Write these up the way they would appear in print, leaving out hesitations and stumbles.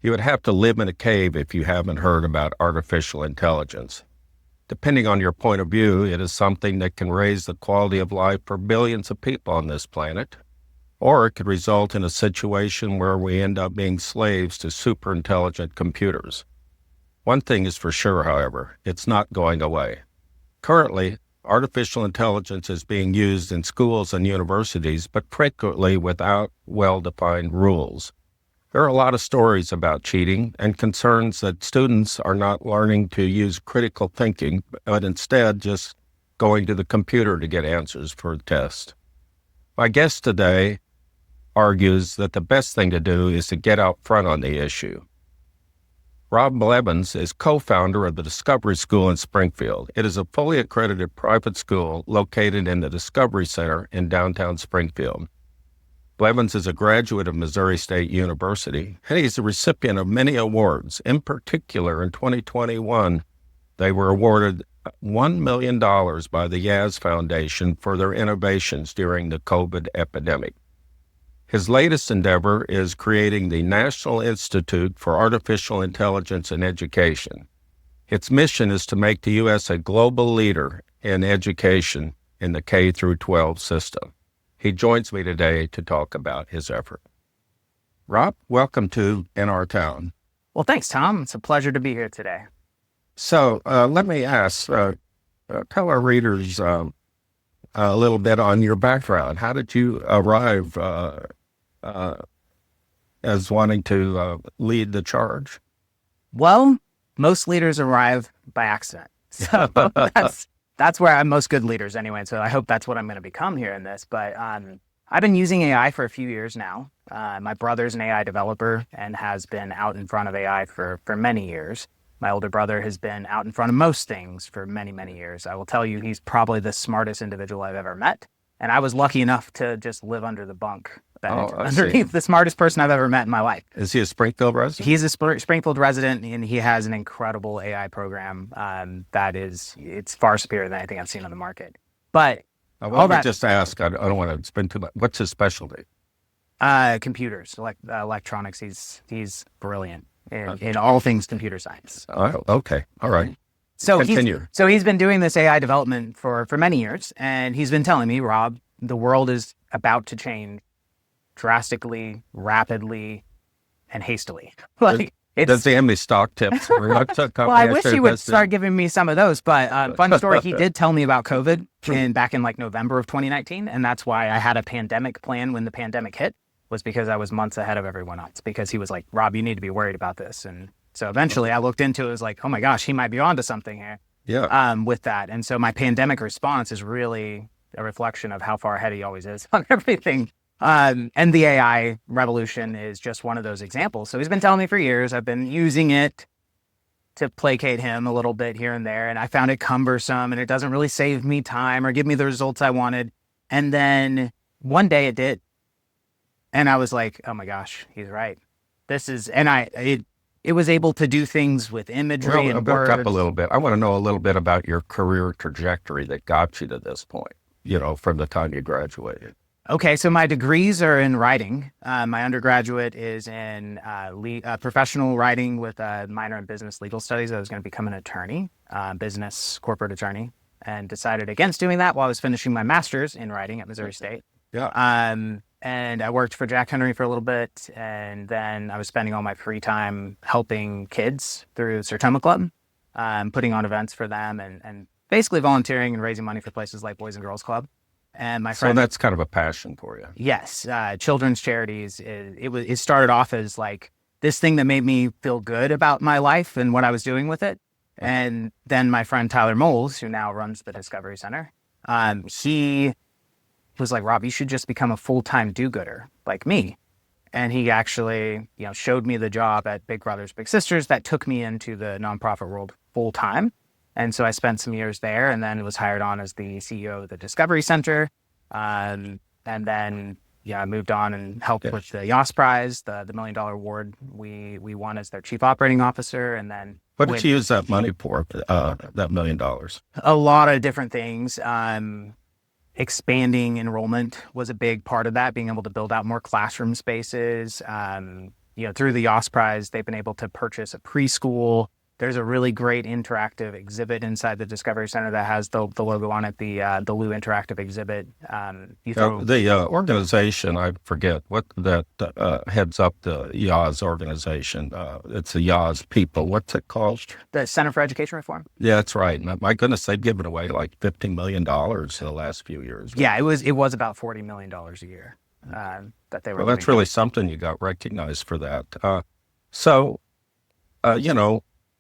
You would have to live in a cave if you haven't heard about artificial intelligence. Depending on your point of view, it is something that can raise the quality of life for billions of people on this planet, or it could result in a situation where we end up being slaves to super intelligent computers. One thing is for sure, however, it's not going away. Currently, artificial intelligence is being used in schools and universities, but frequently without well-defined rules. There are a lot of stories about cheating and concerns that students are not learning to use critical thinking, but instead just going to the computer to get answers for a test. My guest today argues that the best thing to do is to get out front on the issue. Rob Blevins is co-founder of the Discovery School in Springfield. It is a fully accredited private school located in the Discovery Center in downtown Springfield. Blevins is a graduate of Missouri State University, and he's a recipient of many awards. In particular, in 2021, they were awarded $1 million by the Yaz Foundation for their innovations during the COVID epidemic. His latest endeavor is creating the National Institute for Artificial Intelligence in Education. Its mission is to make the U.S. a global leader in education in the K through 12 system. He joins me today to talk about his effort. Rob, welcome to In Our Town. Well, thanks, Tom. It's a pleasure to be here today. So let me ask, tell our readers a little bit on your background. How did you arrive as wanting to lead the charge? Well, most leaders arrive by accident. So that's where most good leaders anyway. So I hope that's what I'm going to become here in this. But I've been using AI for a few years now. My brother's an AI developer and has been out in front of AI for many years. My older brother has been out in front of most things for many, many years. I will tell you, he's probably the smartest individual I've ever met. And I was lucky enough to just live under the bunk underneath the smartest person I've ever met in my life. Is he a Springfield resident? He's a Springfield resident, and he has an incredible AI program it's far superior than anything I've seen on the market. But let me just ask, I don't want to spend too much. What's his specialty? Computers, electronics. He's brilliant in all things computer science. Oh, okay. All right. So continue. He's been doing this AI development for many years, and he's been telling me, Rob, the world is about to change drastically, rapidly, and hastily. Does he have any stock tips? Well, I wish he would start giving me some of those. But fun story, he did tell me about COVID back in November of 2019, and that's why I had a pandemic plan when the pandemic hit, was because I was months ahead of everyone else. Because he was like, Rob, you need to be worried about this. And so eventually I looked into it, was like, oh my gosh, he might be onto something here. Yeah. With that. And so my pandemic response is really a reflection of how far ahead he always is on everything. And the AI revolution is just one of those examples. So he's been telling me for years. I've been using it to placate him a little bit here and there. And I found it cumbersome, and it doesn't really save me time or give me the results I wanted. And then one day it did. And I was like, oh my gosh, he's right. It was able to do things with imagery and words. Back up a little bit. I want to know a little bit about your career trajectory that got you to this point, from the time you graduated. Okay, so my degrees are in writing. My undergraduate is in professional writing with a minor in business legal studies. I was going to become an attorney, business corporate attorney, and decided against doing that while I was finishing my master's in writing at Missouri State. Yeah. And I worked for Jack Henry for a little bit, and then I was spending all my free time helping kids through Sertoma Club, putting on events for them, and basically volunteering and raising money for places like Boys and Girls Club. And my friend, so that's kind of a passion for you. Yes, children's charities. It started off as like this thing that made me feel good about my life and what I was doing with it. And then my friend Tyler Moles, who now runs the Discovery Center, he was like, Rob, you should just become a full-time do-gooder like me. And he actually, showed me the job at Big Brothers Big Sisters that took me into the nonprofit world full-time. And so I spent some years there, and then was hired on as the CEO of the Discovery Center. And then, I moved on and helped with the Yoss Prize, the $1 Million award we won as their chief operating officer. And then what did you use that money for, that $1 million? A lot of different things. Expanding enrollment was a big part of that, being able to build out more classroom spaces, through the YOS Prize, they've been able to purchase a preschool. There's a really great interactive exhibit inside the Discovery Center that has the logo on it, the Lou Interactive Exhibit. The organization, I forget what that heads up the YAS organization. It's the YAS people. What's it called? The Center for Education Reform. Yeah, that's right. My goodness, they've given away like $15 million in the last few years. Yeah, it was about $40 million a year that they were. Well, that's really something. You got recognized for that.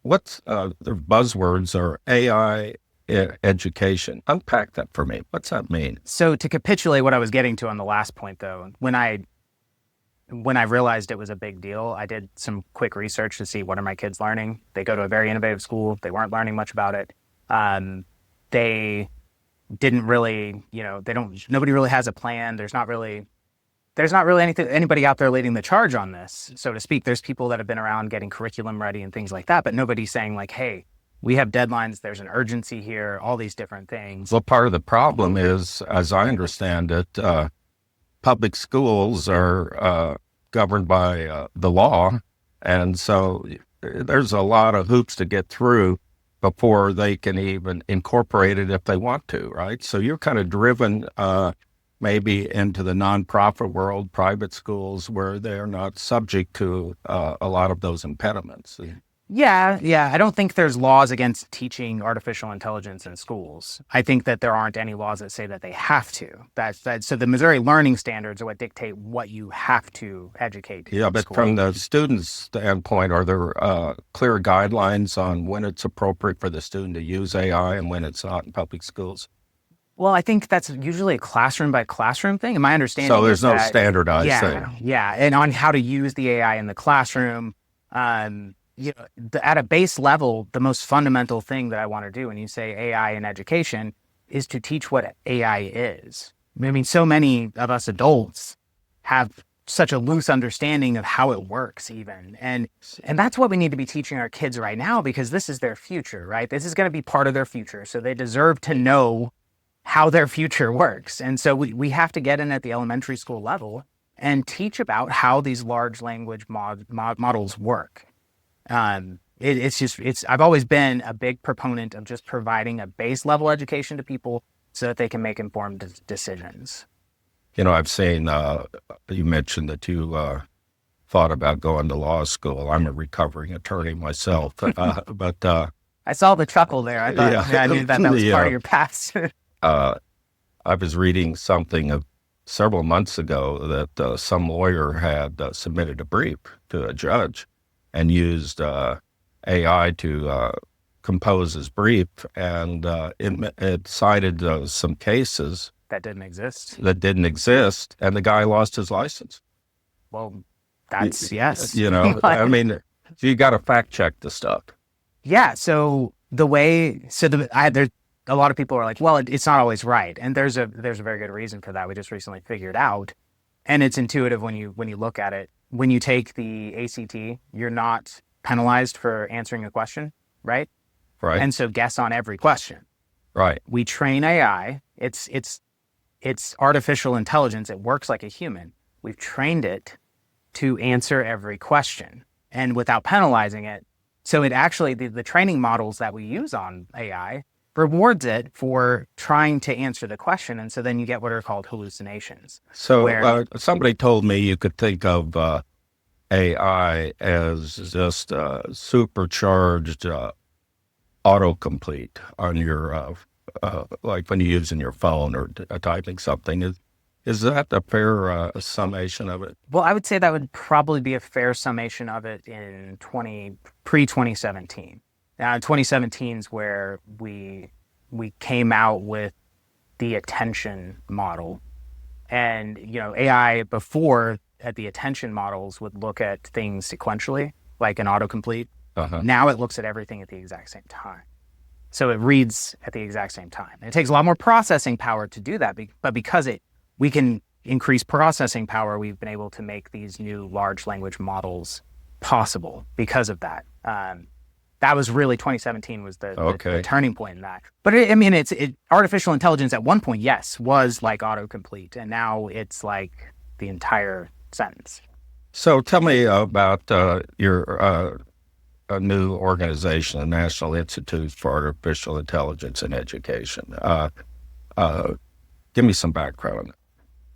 What's the buzzwords are AI education. Unpack that for me. What's that mean? So to capitulate what I was getting to on the last point, though, when I realized it was a big deal, I did some quick research to see what are my kids learning. They go to a very innovative school. They weren't learning much about it. They didn't really, nobody really has a plan. There's not really anybody out there leading the charge on this, so to speak. There's people that have been around getting curriculum ready and things like that, but nobody's saying like, hey, we have deadlines, there's an urgency here, all these different things. Well, part of the problem is, as I understand it, public schools are governed by the law, and so there's a lot of hoops to get through before they can even incorporate it if they want to, right? So you're kind of driven maybe into the nonprofit world, private schools, where they're not subject to a lot of those impediments. Yeah. I don't think there's laws against teaching artificial intelligence in schools. I think that there aren't any laws that say that they have to. So the Missouri learning standards are what dictate what you have to educate. Yeah, but from the student's standpoint, are there clear guidelines on when it's appropriate for the student to use AI and when it's not in public schools? Well, I think that's usually a classroom by classroom thing. And my understanding so there's is no that, standardized thing. Yeah, and on how to use the AI in the classroom. At a base level, the most fundamental thing that I want to do when you say AI in education is to teach what AI is. I mean, so many of us adults have such a loose understanding of how it works even. And that's what we need to be teaching our kids right now, because this is their future, right? This is going to be part of their future. So they deserve to know how their future works. And so we have to get in at the elementary school level and teach about how these large language models work. I've always been a big proponent of just providing a base level education to people so that they can make informed decisions. I've seen, you mentioned that you thought about going to law school. I'm a recovering attorney myself, but I saw the chuckle there. I thought I knew that was part of your past. I was reading something several months ago that some lawyer had submitted a brief to a judge and used AI to compose his brief, and it cited some cases that didn't exist, and the guy lost his license. Well, that's yes. I mean, you got to fact check the stuff. Yeah. So there's a lot of people are like, well, it's not always right, and there's a very good reason for that. We just recently figured out, and it's intuitive when you look at it. When you take the ACT, you're not penalized for answering a question, right? Right. And so guess on every question. Right. We train AI. It's artificial intelligence. It works like a human. We've trained it to answer every question and without penalizing it. So it actually, the training models that we use on AI rewards it for trying to answer the question. And so then you get what are called hallucinations. So somebody told me you could think of AI as just supercharged autocomplete on your, like when you're using your phone or typing something. Is that a fair summation of it? Well, I would say that would probably be a fair summation of it in pre-2017. Now, 2017 is where we came out with the attention model. And, AI before at the attention models would look at things sequentially, like an autocomplete. Uh-huh. Now it looks at everything at the exact same time. So it reads at the exact same time. And it takes a lot more processing power to do that, but because we can increase processing power, we've been able to make these new large language models possible because of that. That was really 2017 was the turning point in that. But artificial intelligence at one point, yes, was like autocomplete, and now it's like the entire sentence. So tell me about your a new organization, the National Institute for Artificial Intelligence in Education. Uh, Give me some background.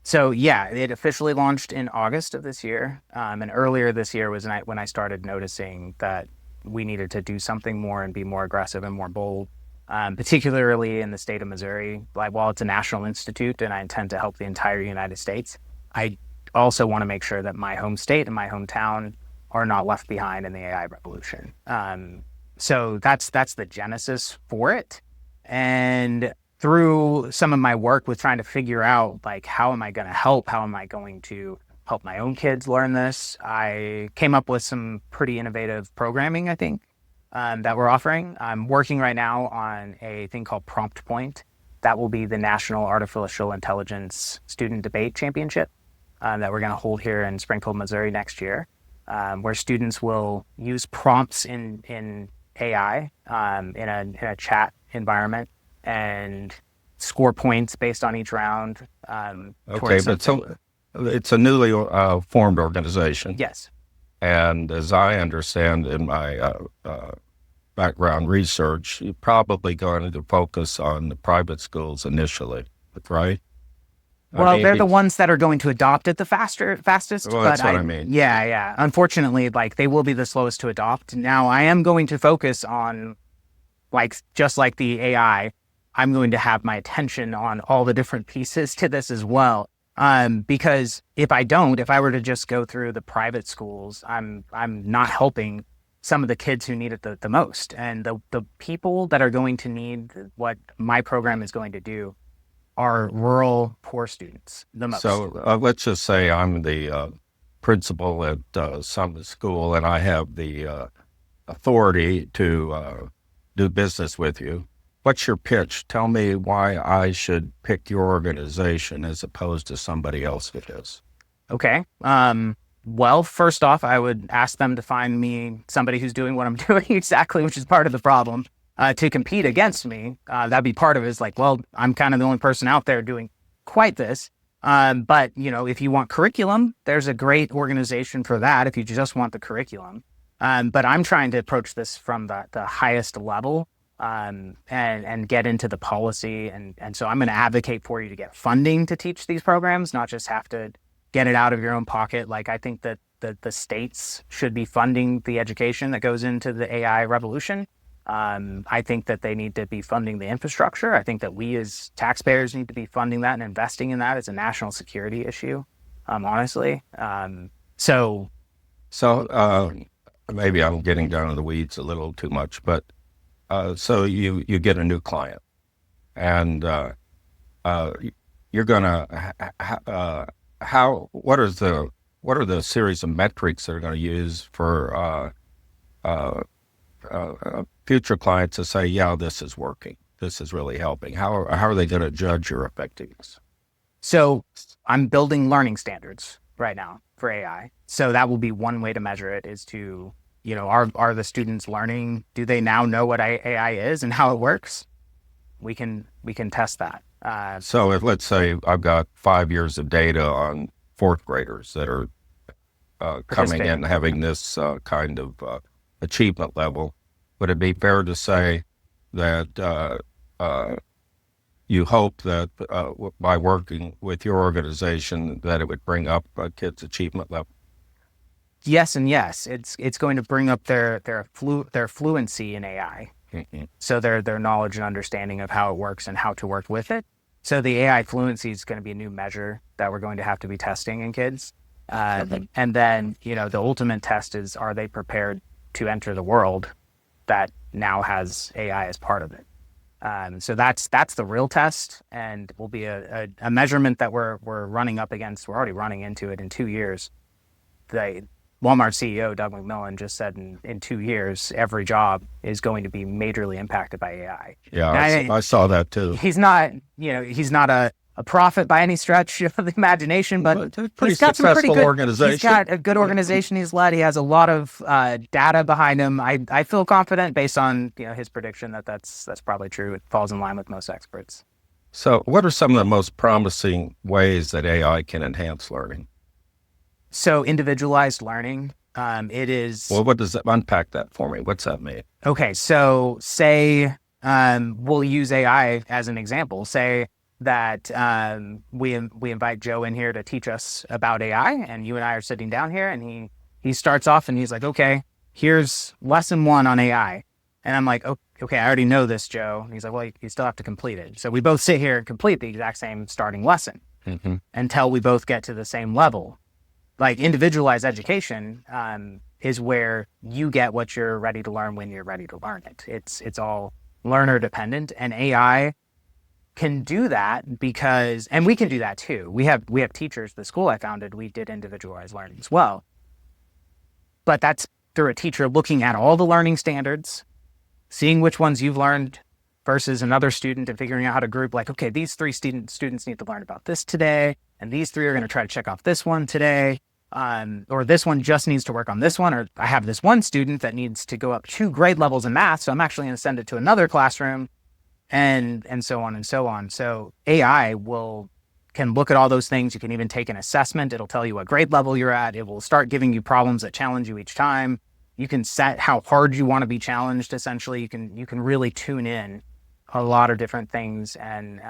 So yeah, it officially launched in August of this year, and earlier this year was when I started noticing that we needed to do something more and be more aggressive and more bold, particularly in the state of Missouri. Like, while it's a national institute and I intend to help the entire United States, I also want to make sure that my home state and my hometown are not left behind in the AI revolution. So that's the genesis for it, and through some of my work with trying to figure out, like, how am I going to help? How am I going to help my own kids learn this? I came up with some pretty innovative programming, I think, that we're offering. I'm working right now on a thing called Prompt Point. That will be the National Artificial Intelligence Student Debate Championship that we're going to hold here in Springfield, Missouri next year, where students will use prompts in AI in a chat environment and score points based on each round. Okay, but so it's a newly formed organization. Yes. And as I understand in my background research, you're probably going to focus on the private schools initially, right? Well, they're the ones that are going to adopt it the fastest. Well, that's what I mean. Yeah. Unfortunately, like, they will be the slowest to adopt. Now, I am going to focus on, like, just like the AI, I'm going to have my attention on all the different pieces to this as well. Because if I were to just go through the private schools, I'm not helping some of the kids who need it the most. And the people that are going to need what my program is going to do are rural, poor students the most. So let's just say I'm the principal at some school and I have the authority to do business with you. What's your pitch? Tell me why I should pick your organization as opposed to somebody else that is. Okay. Well, first off, I would ask them to find me somebody who's doing what I'm doing exactly, which is part of the problem, to compete against me. That'd be part of it. Is like, well, I'm kind of the only person out there doing quite this. But, if you want curriculum, there's a great organization for that if you just want the curriculum. But I'm trying to approach this from the highest level. And get into the policy. And so I'm going to advocate for you to get funding to teach these programs, not just have to get it out of your own pocket. Like, I think that the states should be funding the education that goes into the AI revolution. I think that they need to be funding the infrastructure. I think that we as taxpayers need to be funding that and investing in that as a national security issue, honestly. So maybe I'm getting down in the weeds a little too much, but so you get a new client, and you're gonna what are the series of metrics that are going to use for future clients to say, yeah, this is working, this is really helping? How are they going to judge your effectiveness? So I'm building learning standards right now for AI. So that will be one way to measure it, is to, are the students learning? Do they now know what AI is and how it works? We can test that. So let's say I've got 5 years of data on fourth graders that are coming in and having this kind of achievement level. Would it be fair to say that you hope that by working with your organization that it would bring up kids' achievement level? Yes and yes. It's going to bring up their fluency in AI. Mm-hmm. So their knowledge and understanding of how it works and how to work with it. So the AI fluency is going to be a new measure that we're going to have to be testing in kids. And then, the ultimate test is, are they prepared to enter the world that now has AI as part of it? So that's the real test, and will be a measurement that we're running up against. We're already running into it in 2 years. The Walmart CEO, Doug McMillon, just said in 2 years, every job is going to be majorly impacted by AI. Yeah, I saw that too. He's not a prophet by any stretch of the imagination, but he's got some pretty good organization. He's got a good organization he's led. He has a lot of data behind him. I feel confident based on his prediction that's probably true. It falls in line with most experts. So what are some of the most promising ways that AI can enhance learning? So individualized learning, it is. Well, what does that unpack that for me? What's that mean? Okay, so say we'll use AI as an example. Say that we invite Joe in here to teach us about AI, and you and I are sitting down here, and he starts off and he's like, "Okay, here's lesson 1 on AI," and I'm like, "Okay, I already know this, Joe." And he's like, "Well, you still have to complete it." So we both sit here and complete the exact same starting lesson until we both get to the same level. Like individualized education is where you get what you're ready to learn when you're ready to learn it. It's all learner dependent, and AI can do that because, and we can do that too. We have teachers. The school I founded, we did individualized learning as well, but that's through a teacher looking at all the learning standards, seeing which ones you've learned versus another student, and figuring out how to group, like, okay, these 3 students need to learn about this today, and these 3 are going to try to check off this one today. Or this one just needs to work on this one, or I have this one student that needs to go up 2 grade levels in math, so I'm actually going to send it to another classroom, and so on and so on. So AI can look at all those things. You can even take an assessment. It'll tell you what grade level you're at. It will start giving you problems that challenge you each time. You can set how hard you want to be challenged. Essentially, you can really tune in a lot of different things. And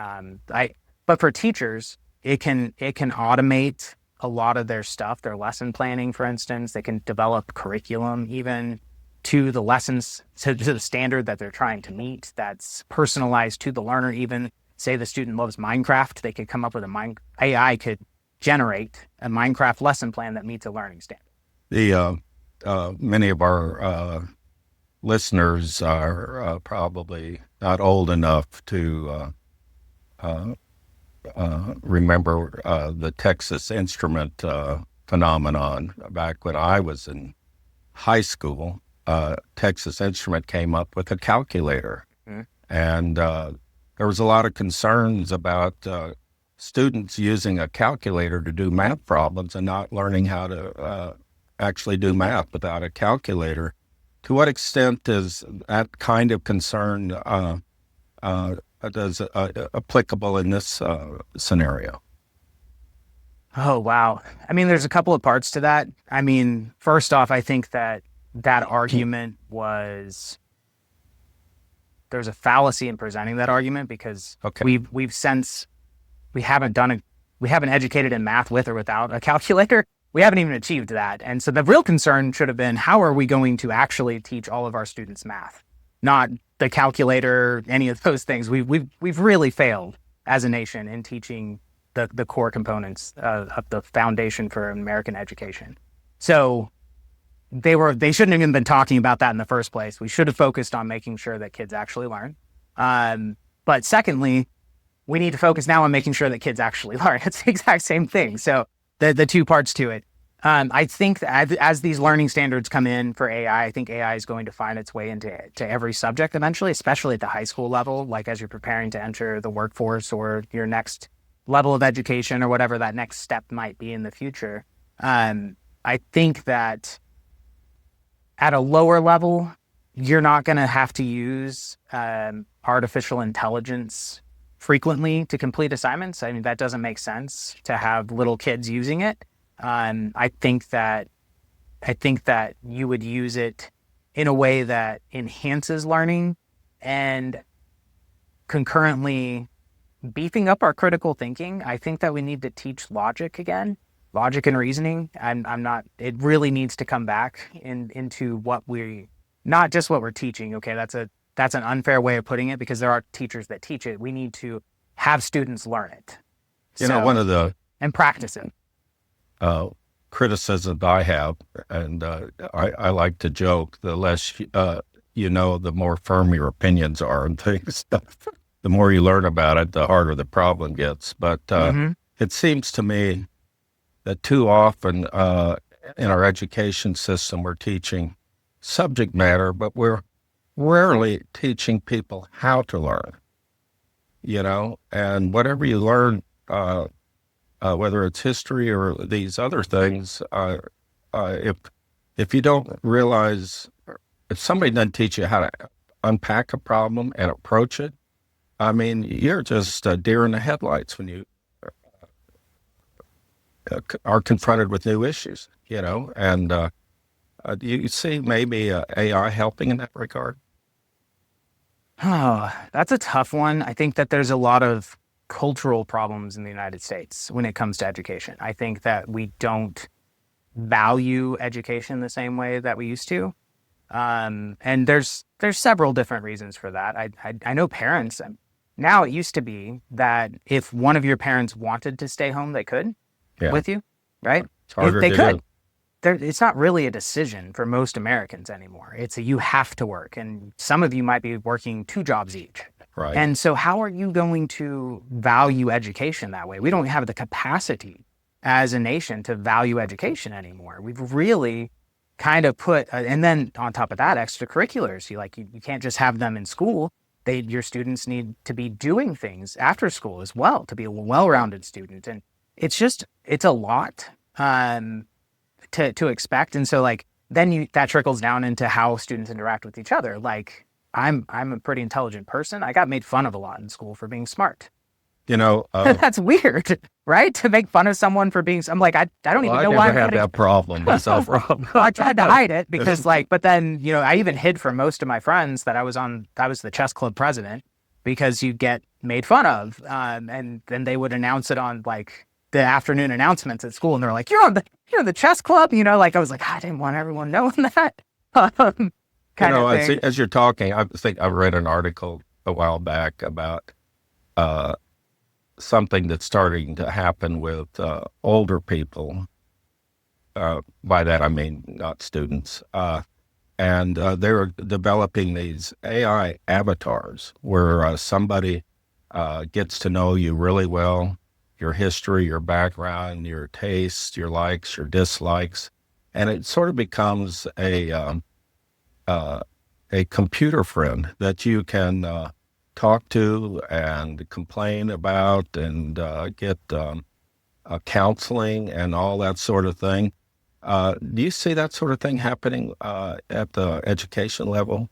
but for teachers, it can automate a lot of their stuff, their lesson planning, for instance. They can develop curriculum even to the lessons, to the standard that they're trying to meet, that's personalized to the learner. Even say the student loves Minecraft, they could come up with AI could generate a Minecraft lesson plan that meets a learning standard. Many of our listeners are probably not old enough to remember the Texas Instrument phenomenon. Back when I was in high school, Texas Instrument came up with a calculator. And there was a lot of concerns about students using a calculator to do math problems and not learning how to actually do math without a calculator. To what extent is that kind of concern applicable in this scenario? Oh, wow. I mean, there's a couple of parts to that. I mean, first off, I think that argument there's a fallacy in presenting that argument, because we haven't educated in math with or without a calculator. We haven't even achieved that. And so the real concern should have been, how are we going to actually teach all of our students math? Not the calculator, any of those things. We've really failed as a nation in teaching the core components of the foundation for American education. So they shouldn't have even been talking about that in the first place. We should have focused on making sure that kids actually learn. But secondly, we need to focus now on making sure that kids actually learn. It's the exact same thing. So the 2 parts to it. I think that as these learning standards come in for AI, I think AI is going to find its way into every subject eventually, especially at the high school level, like as you're preparing to enter the workforce or your next level of education or whatever that next step might be in the future. I think that at a lower level, you're not going to have to use artificial intelligence frequently to complete assignments. I mean, that doesn't make sense to have little kids using it. I think that you would use it in a way that enhances learning and concurrently beefing up our critical thinking. I think that we need to teach logic again, logic and reasoning. It really needs to come back into not just what we're teaching. Okay, that's an unfair way of putting it, because there are teachers that teach it. We need to have students learn it. One of the and practice it. Criticisms I have, and I like to joke, the less the more firm your opinions are and things. The more you learn about it, the harder the problem gets. But it seems to me that too often in our education system, we're teaching subject matter, but we're rarely teaching people how to learn. And whatever you learn, whether it's history or these other things, if you don't realize, if somebody doesn't teach you how to unpack a problem and approach it, I mean, you're just a deer in the headlights when you are confronted with new issues, and do you see maybe AI helping in that regard? Oh, that's a tough one. I think that there's a lot of cultural problems in the United States when it comes to education. I think that we don't value education the same way that we used to. And there's several different reasons for that. I know parents now. It used to be that if one of your parents wanted to stay home, they could Yeah, with you, right? it's harder They to could. do. It's not really a decision for most Americans anymore. It's a you have to work, and some of you might be working 2 jobs each. Right. And so, how are you going to value education that way? We don't have the capacity as a nation to value education anymore. We've really kind of put, and then on top of that, extracurriculars. You can't just have them in school. Your students need to be doing things after school as well to be a well-rounded student, and it's a lot to expect. And so then that trickles down into how students interact with each other. I'm a pretty intelligent person. I got made fun of a lot in school for being smart. That's weird, right? To make fun of someone for being, I'm like, I don't even know why I never had that problem myself, Rob. I tried to hide it because but then, I even hid from most of my friends that I was the chess club president because you get made fun of. And then they would announce it on the afternoon announcements at school. And they're like, you're on the chess club, I was like, I didn't want everyone knowing that. Kind of thing. As you're talking, I think I read an article a while back about something that's starting to happen with older people. By that I mean not students. And they're developing these AI avatars where somebody gets to know you really well, your history, your background, your tastes, your likes, your dislikes, and it sort of becomes a computer friend that you can talk to and complain about and get counseling and all that sort of thing. Do you see that sort of thing happening at the education level?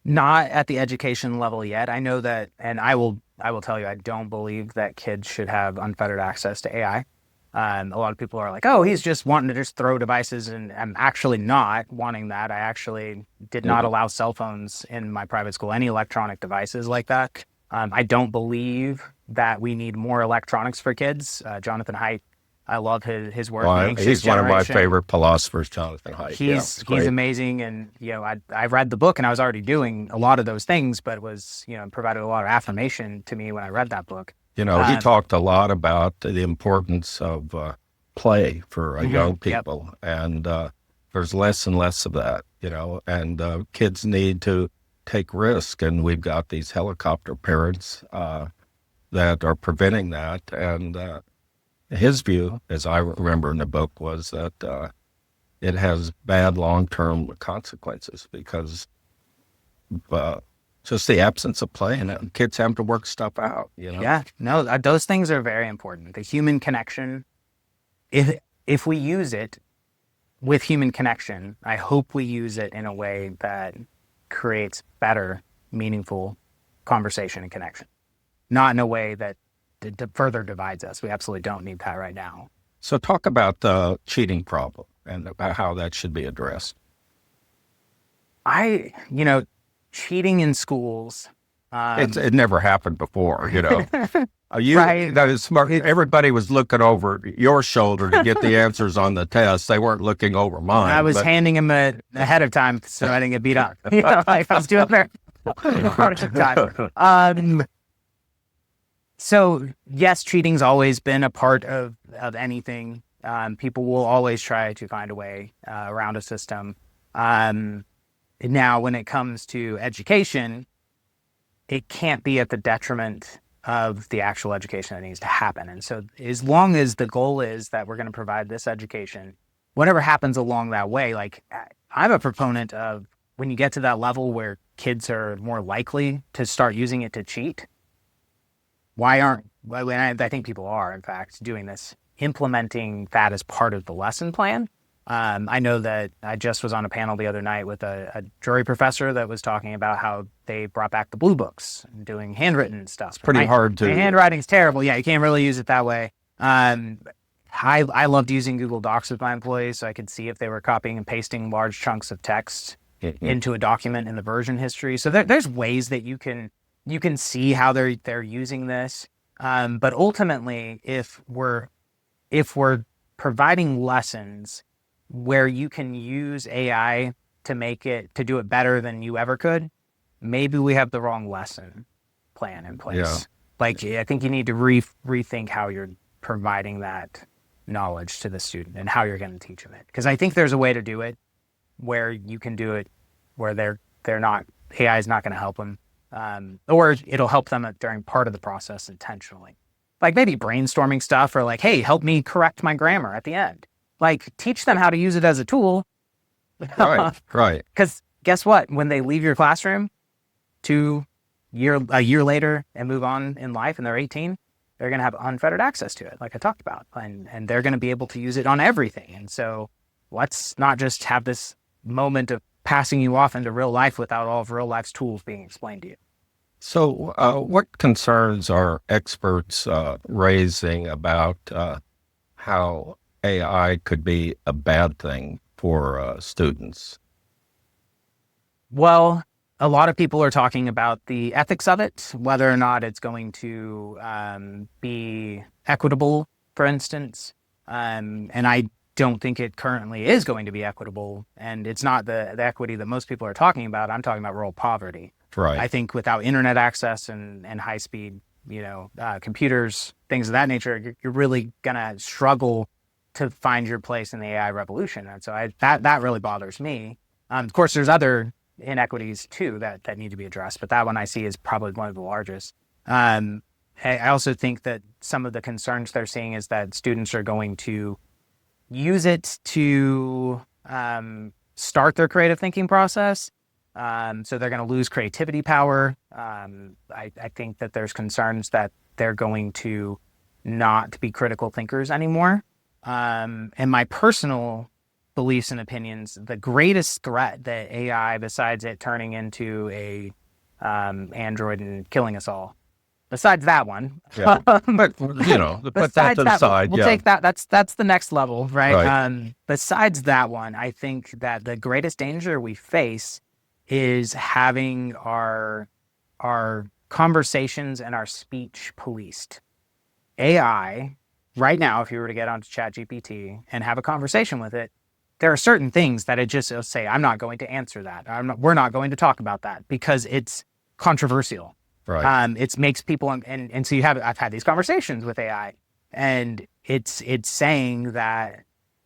Not at the education level yet. I know that, and I will tell you, I don't believe that kids should have unfettered access to AI. A lot of people are like, oh, he's just wanting to just throw devices, and I'm actually not wanting that. I actually did not allow cell phones in my private school, any electronic devices like that. I don't believe that we need more electronics for kids. Jonathan Haidt, I love his work. Well, he's one of my favorite philosophers, Jonathan Haidt. He's amazing, and I read the book, and I was already doing a lot of those things, but was provided a lot of affirmation to me when I read that book. He talked a lot about the importance of play for young people, and there's less and less of that, and kids need to take risk, and we've got these helicopter parents that are preventing that, and his view, as I remember in the book, was that it has bad long-term consequences because just the absence of play and kids having to work stuff out, Yeah, no, those things are very important. The human connection, if we use it with human connection, I hope we use it in a way that creates better, meaningful conversation and connection, not in a way that further divides us. We absolutely don't need that right now. So talk about the cheating problem and about how that should be addressed. Cheating in schools. It never happened before, Right. That is smart. Everybody was looking over your shoulder to get the answers on the test. They weren't looking over mine. I was handing him ahead of time so I didn't get beat up. I was doing there. So yes, cheating's always been a part of anything. People will always try to find a way around a system. Now, when it comes to education, it can't be at the detriment of the actual education that needs to happen. And so as long as the goal is that we're going to provide this education, whatever happens along that way, I'm a proponent of when you get to that level where kids are more likely to start using it to cheat, I think people are, in fact, doing this, implementing that as part of the lesson plan. I know that I just was on a panel the other night with a jury professor that was talking about how they brought back the blue books and doing handwritten stuff. It's pretty hard to. My handwriting's terrible. Yeah, you can't really use it that way. I loved using Google Docs with my employees so I could see if they were copying and pasting large chunks of text into a document in the version history. So there's ways that you can see how they're using this. But ultimately, if we're providing lessons where you can use AI to do it better than you ever could, maybe we have the wrong lesson plan in place. Yeah. Like, I think you need to rethink how you're providing that knowledge to the student and how you're going to teach them it. Because I think there's a way to do it where you can do it where they're not, AI is not going to help them, or it'll help them during part of the process intentionally. Like maybe brainstorming stuff, or like, hey, help me correct my grammar at the end. Like, teach them how to use it as a tool. Right. Because guess what? When they leave your classroom a year later and move on in life and they're 18, they're going to have unfettered access to it, like I talked about. And they're going to be able to use it on everything. And so let's not just have this moment of passing you off into real life without all of real life's tools being explained to you. So what concerns are experts raising about how AI could be a bad thing for students? Well, a lot of people are talking about the ethics of it, whether or not it's going to be equitable, for instance. And I don't think it currently is going to be equitable. And it's not the equity that most people are talking about. I'm talking about rural poverty. Right. I think without internet access and high speed, computers, things of that nature, you're really going to struggle to find your place in the AI revolution. And so that really bothers me. Of course, there's other inequities too that need to be addressed, but that one I see is probably one of the largest. I also think that some of the concerns they're seeing is that students are going to use it to start their creative thinking process. So they're going to lose creativity power. I think that there's concerns that they're going to not be critical thinkers anymore. And my personal beliefs and opinions, the greatest threat that AI, besides it turning into a android and killing us all, besides that one, Yeah. But put that to the side. We'll take that. That's the next level, right? Right. Besides that one, I think that the greatest danger we face is having our conversations and our speech policed. AI, right now, if you were to get onto ChatGPT and have a conversation with it, there are certain things that it'll say, I'm not going to answer that. We're not going to talk about that because it's controversial. Right. It makes people, and so I've had these conversations with AI, and it's saying that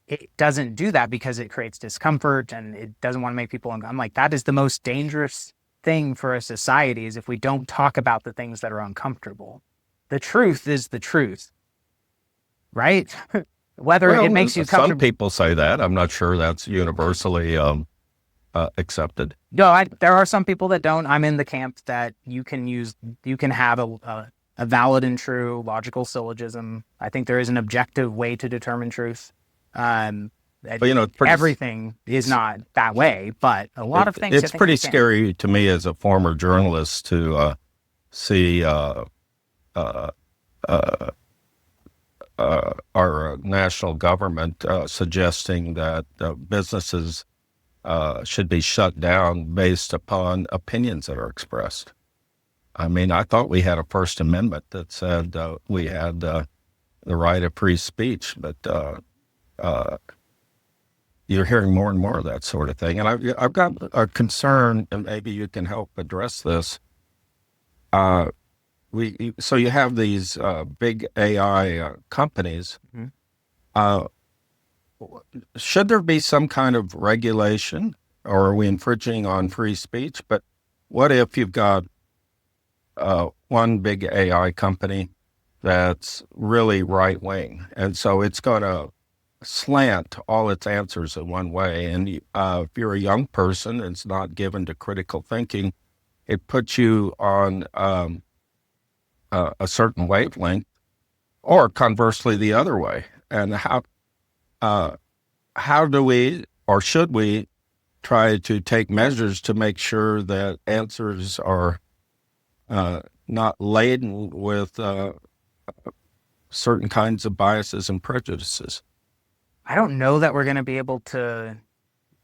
it doesn't do that because it creates discomfort and it doesn't want to make people, I'm like, that is the most dangerous thing for a society, is if we don't talk about the things that are uncomfortable. The truth is the truth, right? Whether it makes you comfortable. Some people say that. I'm not sure that's universally accepted. No, there are some people that don't. I'm in the camp that you can have a valid and true logical syllogism. I think there is an objective way to determine truth. But everything is not that way, but a lot of things. It's pretty scary to me as a former journalist to see our national government suggesting that businesses should be shut down based upon opinions that are expressed. I mean, I thought we had a First Amendment that said we had the right of free speech, but you're hearing more and more of that sort of thing. And I've got a concern, and maybe you can help address this. So you have these big AI companies. Mm-hmm. Should there be some kind of regulation, or are we infringing on free speech? But what if you've got one big AI company that's really right wing, and so it's going to slant all its answers in one way? And if you're a young person and it's not given to critical thinking, it puts you on a certain wavelength, or conversely the other way. And how do we, or should we, try to take measures to make sure that answers are not laden with certain kinds of biases and prejudices. I don't know that we're going to be able to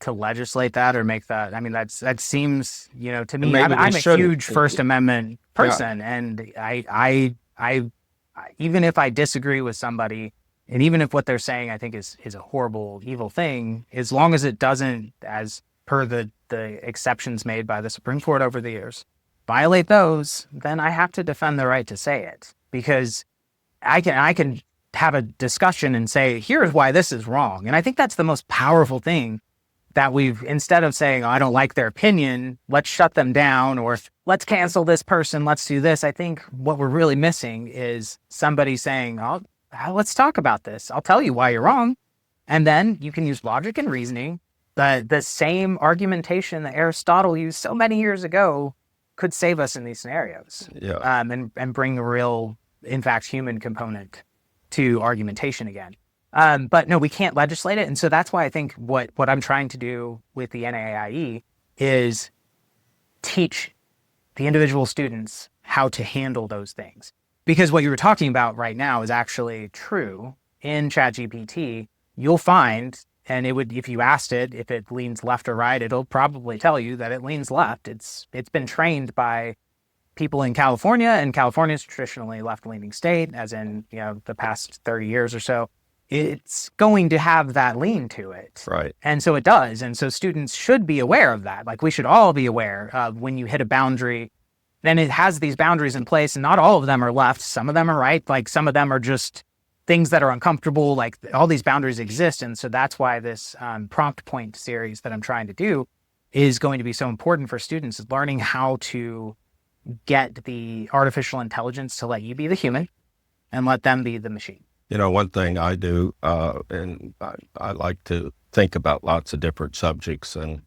legislate that or make that. I mean, that seems, to And me, maybe we I'm a shouldn't. huge First Amendment person, and I even if I disagree with somebody, and even if what they're saying I think is a horrible, evil thing, as long as it doesn't, as per the exceptions made by the Supreme Court over the years, violate those, then I have to defend the right to say it, because I can have a discussion and say, here's why this is wrong. And I think that's the most powerful thing, that we've, instead of saying, oh, I don't like their opinion, let's shut them down, or let's cancel this person, let's do this. I think what we're really missing is somebody saying, oh, let's talk about this. I'll tell you why you're wrong. And then you can use logic and reasoning. The same argumentation that Aristotle used so many years ago could save us in these scenarios. Yeah. And bring a real, in fact, human component to argumentation again. But no, we can't legislate it. And so that's why I think what I'm trying to do with the NIAIE is teach the individual students how to handle those things. Because what you were talking about right now is actually true. In ChatGPT, you'll find, and it would, if you asked it, if it leans left or right, it'll probably tell you that it leans left. It's been trained by people in California, and California is traditionally left-leaning state, as in, the past 30 years or so. It's going to have that lean to it. Right. And so it does. And so students should be aware of that. Like, we should all be aware of when you hit a boundary, then it has these boundaries in place, and not all of them are left. Some of them are right. Like, some of them are just things that are uncomfortable. Like, all these boundaries exist. And so that's why this prompt point series that I'm trying to do is going to be so important for students, is learning how to get the artificial intelligence to let you be the human and let them be the machine. One thing I do, and I like to think about lots of different subjects, and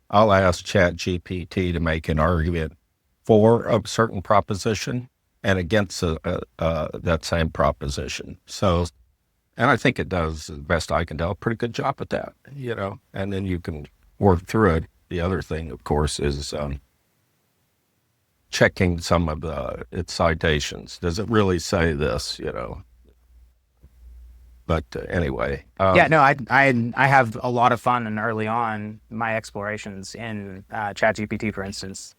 I'll ask ChatGPT to make an argument for a certain proposition and against that same proposition. So, and I think it does, the best I can tell, a pretty good job at that, and then you can work through it. The other thing, of course, is checking some of its citations. Does it really say this, But anyway. Yeah, no, I have a lot of fun, and early on, my explorations in ChatGPT, for instance,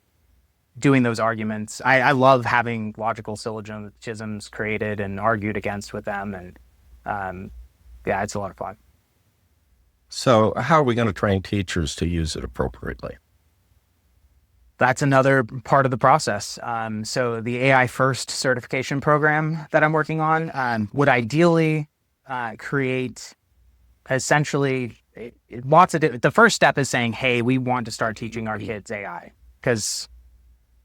doing those arguments. I love having logical syllogisms created and argued against with them. And yeah, it's a lot of fun. So how are we going to train teachers to use it appropriately? That's another part of the process. So the AI First certification program that I'm working on would ideally create essentially the first step is saying, hey, we want to start teaching our kids AI, because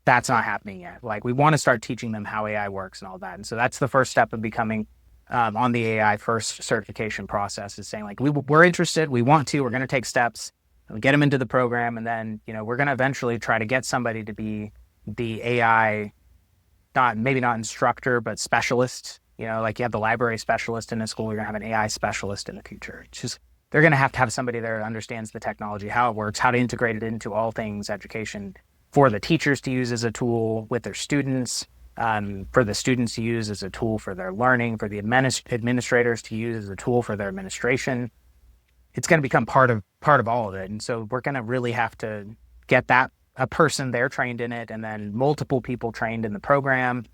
that's not happening yet. Like, we want to start teaching them how AI works and all that. And so that's the first step of becoming on the AI First certification process, is saying, like, we're interested, we want to, we're going to take steps, get them into the program. And then, we're going to eventually try to get somebody to be the AI, maybe not instructor, but specialist. Like, you have the library specialist in a school, you're going to have an AI specialist in the future. It's just, they're going to have somebody there who understands the technology, how it works, how to integrate it into all things education, for the teachers to use as a tool with their students, for the students to use as a tool for their learning, for the administrators to use as a tool for their administration. It's going to become part of all of it. And so we're going to really have to get a person there trained in it, and then multiple people trained in the program,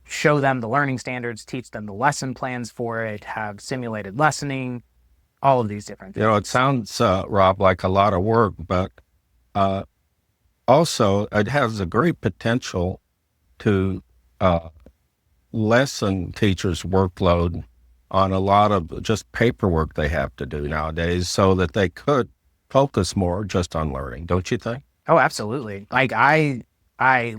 show them the learning standards, teach them the lesson plans for it, have simulated lessoning, all of these different things. It sounds, Rob, like a lot of work, but also it has a great potential to lessen teachers' workload on a lot of just paperwork they have to do nowadays, so that they could focus more just on learning, don't you think? Oh, absolutely. Like, I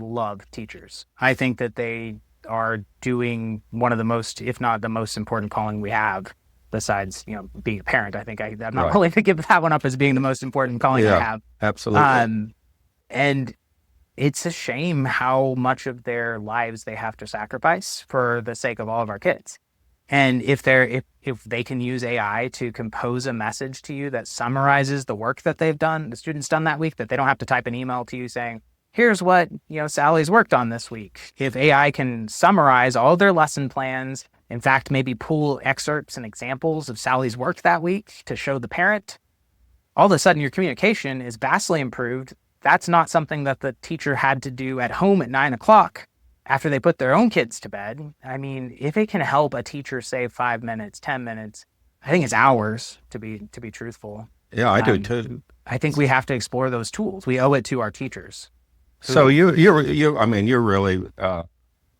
love teachers. I think that they are doing one of the most, if not the most important calling we have, besides, being a parent. I think I'm not willing to give that one up as being the most important calling I have. Absolutely. And it's a shame how much of their lives they have to sacrifice for the sake of all of our kids. And if they can use AI to compose a message to you that summarizes the work that the student's done that week, that they don't have to type an email to you saying, here's what, Sally's worked on this week. If AI can summarize all their lesson plans, In fact, maybe pull excerpts and examples of Sally's work that week to show the parent. All of a sudden, your communication is vastly improved. That's not something that the teacher had to do at home at 9 o'clock after they put their own kids to bed. I mean, if it can help a teacher save 5 minutes, 10 minutes, I think it's hours, to be truthful. Yeah, I do too. I think we have to explore those tools. We owe it to our teachers. So you're I mean, you're really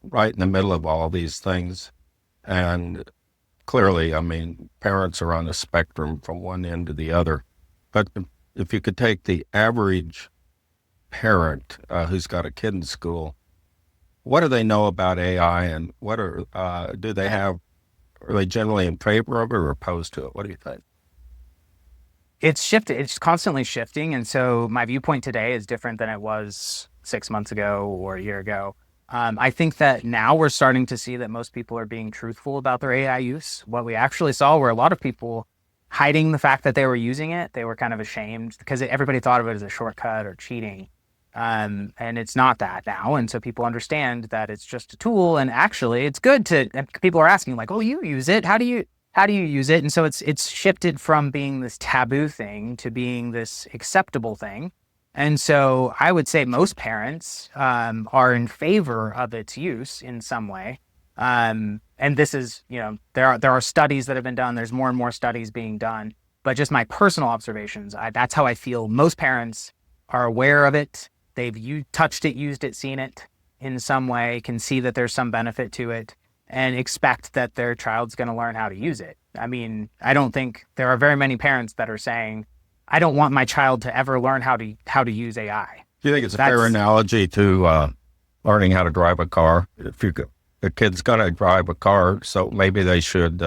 right in the middle of all these things. And clearly, I mean, parents are on a spectrum from one end to the other. But if you could take the average parent who's got a kid in school, what do they know about AI, and what are they generally in favor of it or opposed to it? What do you think? It's shifted. It's constantly shifting. And so my viewpoint today is different than it was 6 months ago or a year ago. I think that now we're starting to see that most people are being truthful about their AI use. What we actually saw were a lot of people hiding the fact that they were using it. They were kind of ashamed because everybody thought of it as a shortcut or cheating. And it's not that now. And so people understand that it's just a tool, and actually it's good and people are asking like, oh, you use it. How do you use it? And so it's shifted from being this taboo thing to being this acceptable thing. And so I would say most parents are in favor of its use in some way. And this is, there are studies that have been done. There's more and more studies being done. But just my personal observations, that's how I feel. Most parents are aware of it. They've touched it, used it, seen it in some way, can see that there's some benefit to it, and expect that their child's going to learn how to use it. I mean, I don't think there are very many parents that are saying, I don't want my child to ever learn how to use AI. Do you think it's a fair analogy to learning how to drive a car? If the kid's going to drive a car, so maybe they should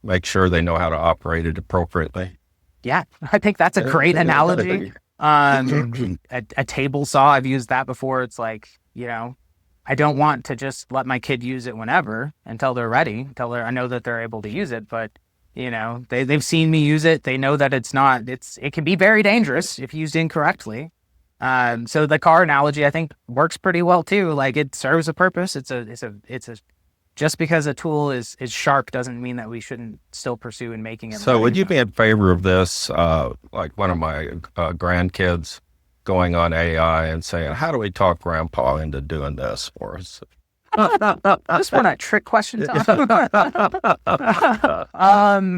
make sure they know how to operate it appropriately. Yeah, I think that's a great analogy. A table saw, I've used that before. It's like, I don't want to just let my kid use it whenever until they're ready, I know that they're able to use it. But, they've seen me use it. They know that it can be very dangerous if used incorrectly. So the car analogy, I think, works pretty well too. Like, it serves a purpose. Just because a tool is sharp doesn't mean that we shouldn't still pursue in making it. So would you be in favor of this, like one of my grandkids going on AI and saying, how do we talk grandpa into doing this for us? Just want a trick question, Tom.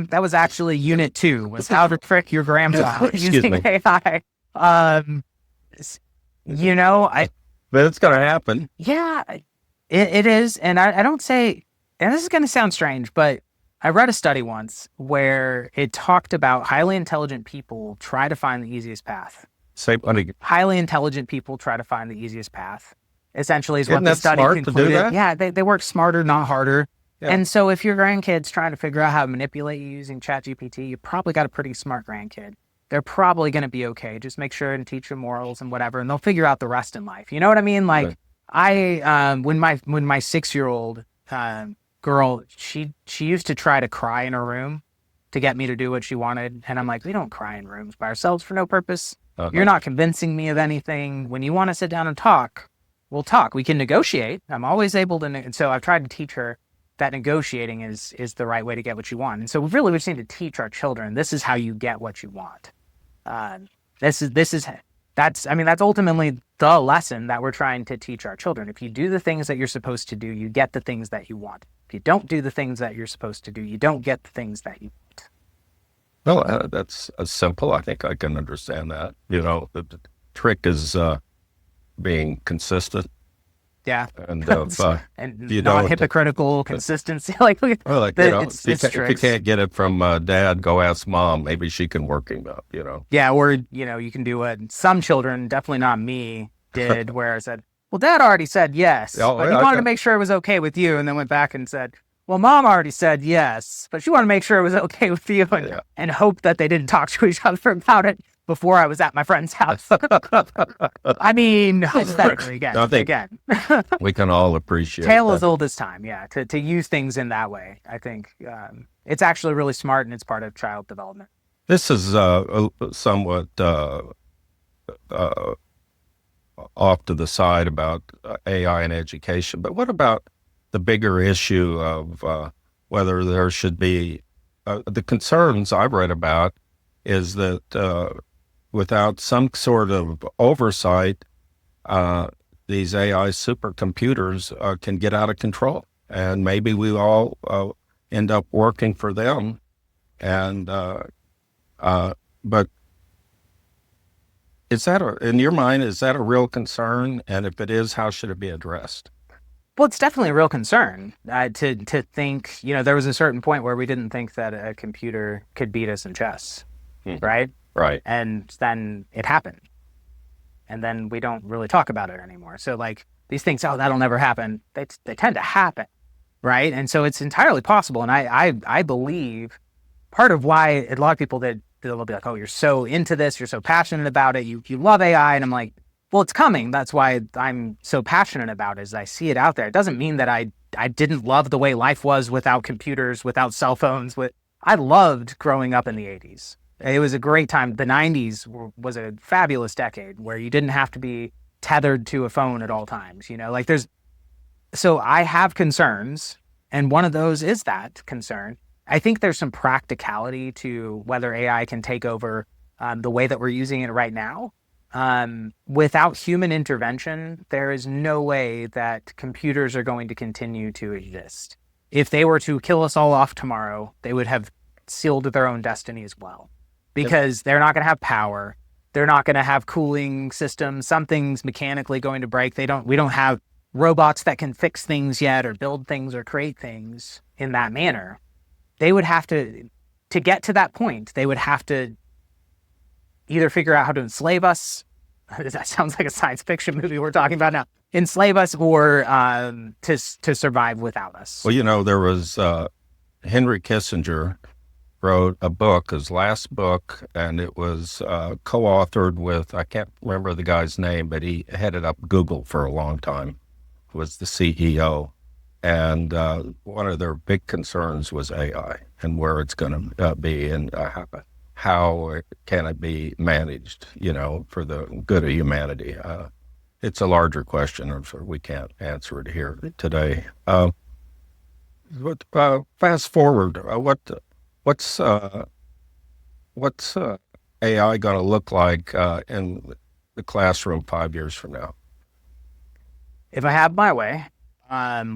That was actually unit 2, was how to trick your grandpa using AI. But it's going to happen. Yeah, it is. And I don't say, and this is going to sound strange, but I read a study once where it talked about highly intelligent people try to find the easiest path. Highly intelligent people try to find the easiest path. Essentially is what the study concluded. Yeah, they work smarter, not harder. Yeah. And so if your grandkid's trying to figure out how to manipulate you using ChatGPT, you probably got a pretty smart grandkid. They're probably going to be okay. Just make sure and teach them morals and whatever, and they'll figure out the rest in life. You know what I mean? Like, right. When my 6-year-old girl, she used to try to cry in her room to get me to do what she wanted. And I'm like, we don't cry in rooms by ourselves for no purpose. Uh-huh. You're not convincing me of anything. When you want to sit down and talk, we'll talk. We can negotiate. I'm always able to. And so I've tried to teach her that negotiating is the right way to get what you want. And so really we just need to teach our children, this is how you get what you want. That's ultimately the lesson that we're trying to teach our children. If you do the things that you're supposed to do, you get the things that you want. If you don't do the things that you're supposed to do, you don't get the things that you want. Well, that's simple. I think I can understand that. The trick is being consistent. Yeah, and not hypocritical consistency. If you can't get it from dad, go ask mom. Maybe she can work him up. Yeah, or you can do what some children, definitely not me, did, where I said, "Well, Dad already said yes, but he wanted to make sure it was okay with you," and then went back and said, "Well, Mom already said yes, but she wanted to make sure it was okay with you," and hope that they didn't talk to each other about it before I was at my friend's house. I mean, hypothetically, again. We can all appreciate tale as old as time, yeah, to use things in that way. I think it's actually really smart, and it's part of child development. This is somewhat off to the side about AI and education, but what about the bigger issue of whether there should be the concerns I've read about is that without some sort of oversight, these AI supercomputers can get out of control, and maybe we all end up working for them. And but is that in your mind? Is that a real concern? And if it is, how should it be addressed? Well, it's definitely a real concern to think, there was a certain point where we didn't think that a computer could beat us in chess, right? Right. And then it happened. And then we don't really talk about it anymore. So like these things, that'll never happen. They tend to happen, right? And so it's entirely possible. And I believe part of why a lot of people they'll be like, oh, you're so into this, you're so passionate about it, you love AI. And I'm like, well, it's coming. That's why I'm so passionate about it, is I see it out there. It doesn't mean that I didn't love the way life was without computers, without cell phones. I loved growing up in the 80s. It was a great time. The 90s was a fabulous decade where you didn't have to be tethered to a phone at all times. So I have concerns, and one of those is that concern. I think there's some practicality to whether AI can take over the way that we're using it right now. Without human intervention, there is no way that computers are going to continue to exist. If they were to kill us all off tomorrow, they would have sealed their own destiny as well, because they're not going to have power. They're not going to have cooling systems. Something's mechanically going to break. We don't have robots that can fix things yet, or build things, or create things in that manner. They would have to get to that point, they would have to either figure out how to enslave us. That sounds like a science fiction movie we're talking about now. Enslave us, or to survive without us. Well, there was Henry Kissinger wrote a book, his last book, and it was co-authored with, I can't remember the guy's name, but he headed up Google for a long time, was the CEO. And one of their big concerns was AI and where it's going to be, and how can it be managed, for the good of humanity. It's a larger question, so we can't answer it here today. But fast forward, what's AI going to look like in the classroom 5 years from now? If I have my way,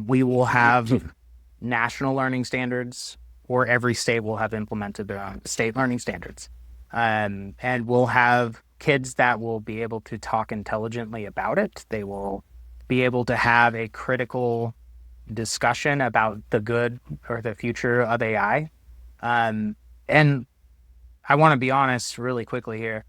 we will have national learning standards, or every state will have implemented their own state learning standards. And we'll have kids that will be able to talk intelligently about it. They will be able to have a critical discussion about the good or the future of AI. And I want to be honest really quickly here.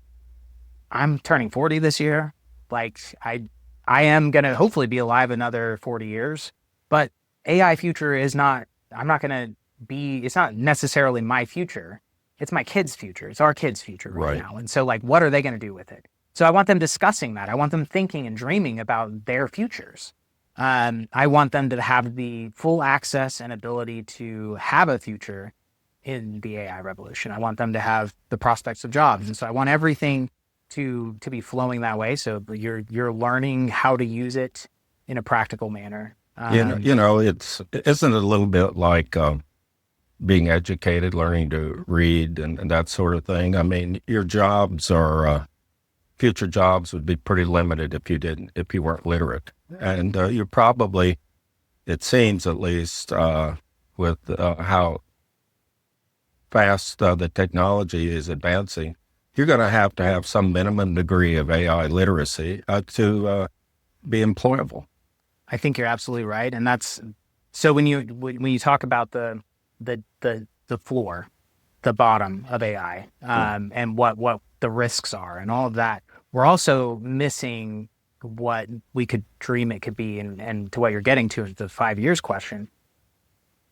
I'm turning 40 this year. Like I am going to hopefully be alive another 40 years, but AI future is not, it's not necessarily my future. It's my kids' future. It's our kids' future right now. And so what are they going to do with it? So I want them discussing that. I want them thinking and dreaming about their futures. I want them to have the full access and ability to have a future in the AI revolution. I want them to have the prospects of jobs. And so I want everything to be flowing that way. So you're learning how to use it in a practical manner. Isn't it a little bit like being educated, learning to read and that sort of thing? I mean, your jobs are future jobs would be pretty limited if you weren't literate. And you probably, it seems at least, with how fast the technology is advancing, you're going to have some minimum degree of AI literacy to be employable. I think you're absolutely right, and that's so. When you talk about the floor, the bottom of AI, and what the risks are, and all of that, we're also missing what we could dream it could be, and to what you're getting to, the 5 years question.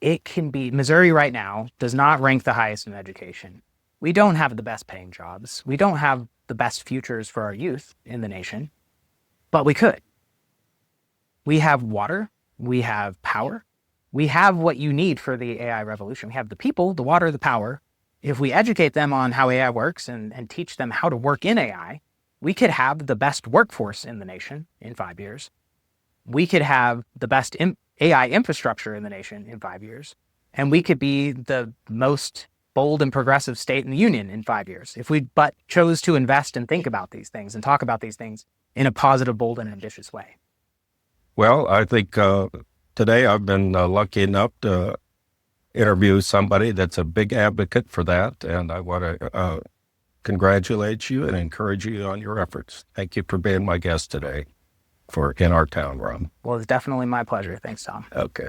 It can be, Missouri right now does not rank the highest in education. We don't have the best paying jobs. We don't have the best futures for our youth in the nation, but we could. We have water. We have power. We have what you need for the AI revolution. We have the people, the water, the power. If we educate them on how AI works and teach them how to work in AI, we could have the best workforce in the nation in 5 years. We could have the best AI infrastructure in the nation in 5 years. And we could be the most bold and progressive state in the union in 5 years if we but chose to invest and think about these things and talk about these things in a positive, bold, and ambitious way. Well, I think today I've been lucky enough to interview somebody that's a big advocate for that, and I want to congratulate you and encourage you on your efforts. Thank you for being my guest today for In Our Town, Rob. Well, it's definitely my pleasure. Thanks, Tom. Okay.